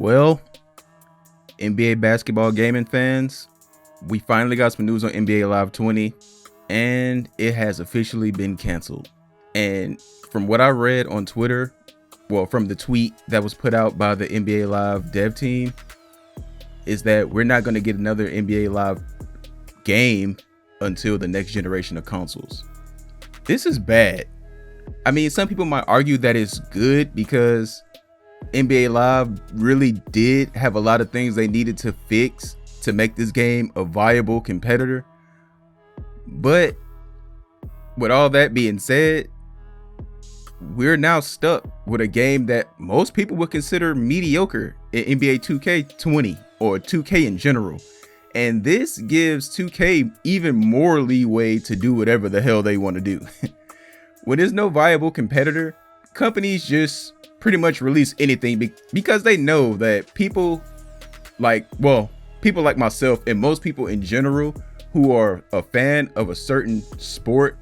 Well, NBA basketball gaming fans, we finally got some news on NBA Live 20, and it has officially been canceled. And from what I read on Twitter, well, from the tweet that was put out by the NBA Live dev team, is that we're not going to get another NBA Live game until the next generation of consoles. This is bad. I mean, some people might argue that it's good because NBA Live really did have a lot of things they needed to fix to make this game a viable competitor. But with all that being said, we're now stuck with a game that most people would consider mediocre in NBA 2K20 or 2K in general. And this gives 2K even more leeway to do whatever the hell they want to do. When there's no viable competitor, companies just pretty much release anything because they know that people like myself and most people in general who are a fan of a certain sport,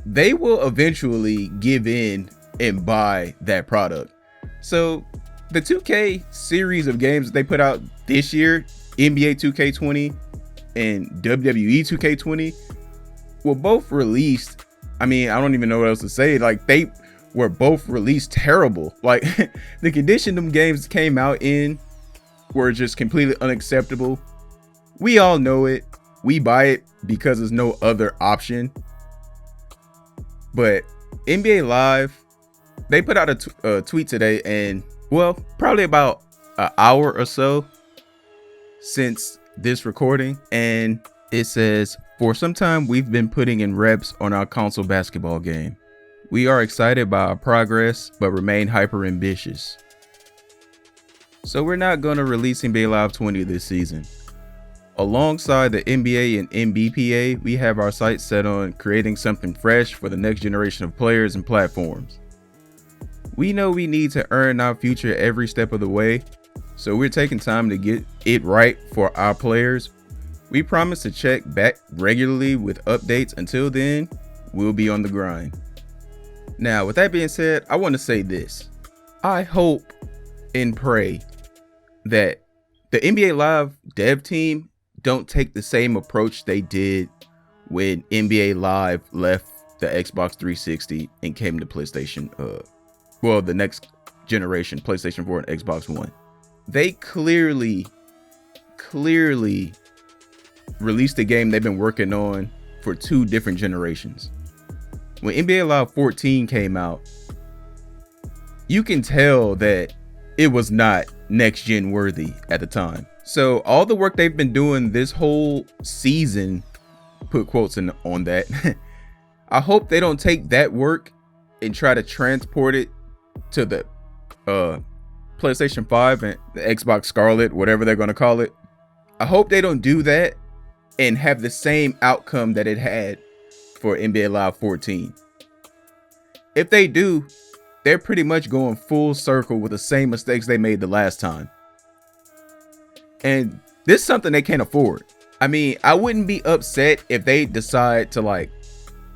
they will eventually give in and buy that product. So the 2K series of games they put out this year, NBA 2K20 and WWE 2K20, were both released. I mean, I don't even know what else to say. Like, they were both released terrible. Like, the condition them games came out in were just completely unacceptable. We all know it. We buy it because there's no other option. But NBA Live, they put out a tweet today, and well, probably about an hour or so since this recording, and it says, "For some time we've been putting in reps on our console basketball game. We are excited by our progress, but remain hyper ambitious. So we're not going to release NBA Live 20 this season. Alongside the NBA and NBPA, we have our sights set on creating something fresh for the next generation of players and platforms. We know we need to earn our future every step of the way, so we're taking time to get it right for our players. We promise to check back regularly with updates. Until then, we'll be on the grind." Now, with that being said, I want to say this. I hope and pray that the NBA Live dev team don't take the same approach they did when NBA Live left the Xbox 360 and came to PlayStation, the next generation, PlayStation 4 and Xbox One. They clearly released a game they've been working on for 2 different generations. When NBA Live 14 came out, you can tell that it was not next gen worthy at the time. So all the work they've been doing this whole season, put quotes on that, I hope they don't take that work and try to transport it to the PlayStation 5 and the Xbox Scarlet, whatever they're going to call it. I hope they don't do that and have the same outcome that it had for NBA Live 14. If they do, they're pretty much going full circle with the same mistakes they made the last time. And this is something they can't afford. I mean, I wouldn't be upset if they decide to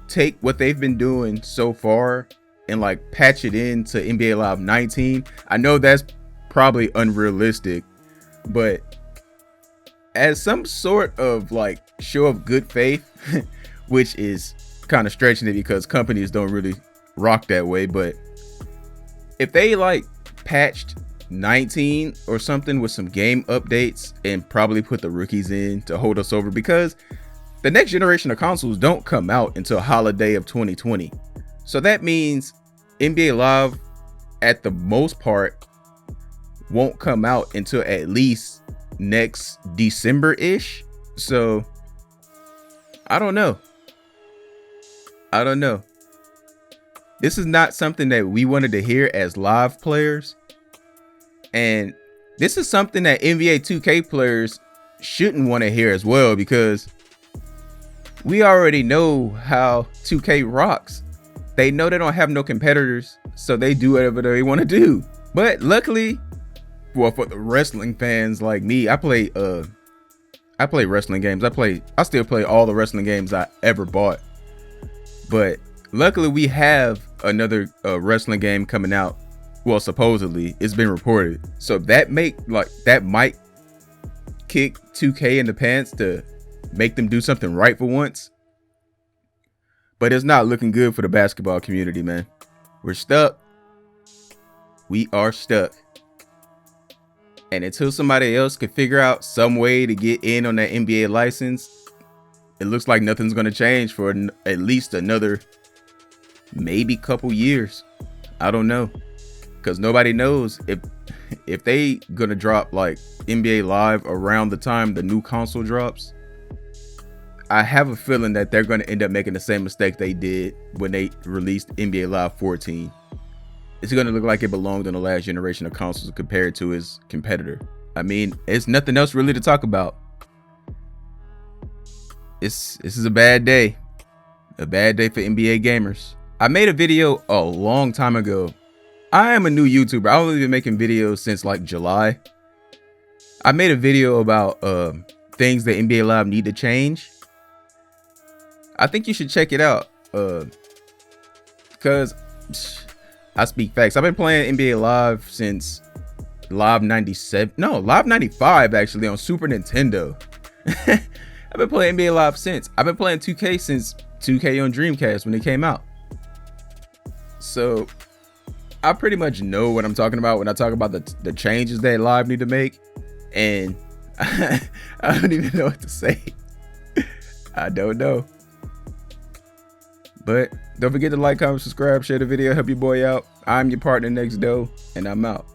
take what they've been doing so far and patch it into NBA Live 19. I know that's probably unrealistic, but as some sort of show of good faith, which is kind of stretching it because companies don't really rock that way, but if they patched 19 or something with some game updates and probably put the rookies in to hold us over, because the next generation of consoles don't come out until holiday of 2020. So that means NBA Live at the most part won't come out until at least next December-ish. So I don't know. This is not something that we wanted to hear as Live players. And this is something that NBA 2K players shouldn't want to hear as well, because we already know how 2K rocks. They know they don't have no competitors, so they do whatever they want to do. But luckily, well, for the wrestling fans like me, I play wrestling games. I still play all the wrestling games I ever bought. But luckily we have another wrestling game coming out Well, supposedly it's been reported. So that might kick 2K in the pants to make them do something right for once. But it's not looking good for the basketball community, man. We're stuck. We are stuck. And until somebody else can figure out some way to get in on that NBA license, it looks like nothing's going to change for at least another maybe couple years. I don't know. Because nobody knows if they going to drop like NBA Live around the time the new console drops. I have a feeling that they're going to end up making the same mistake they did when they released NBA Live 14. It's going to look like it belonged on the last generation of consoles compared to its competitor. I mean, it's nothing else really to talk about. This is a bad day. A bad day for NBA gamers. I made a video a long time ago. I am a new YouTuber. I've only been making videos since like July. I made a video about things that NBA Live need to change. I think you should check it out. Because I speak facts. I've been playing NBA Live since Live 97. No, Live 95 actually on Super Nintendo. I've been playing NBA Live since. I've been playing 2K since 2K on Dreamcast when it came out. So I pretty much know what I'm talking about when I talk about the changes that Live need to make. And I don't even know what to say. I don't know. But don't forget to like, comment, subscribe, share the video, help your boy out. I'm your partner, Next Doe, and I'm out.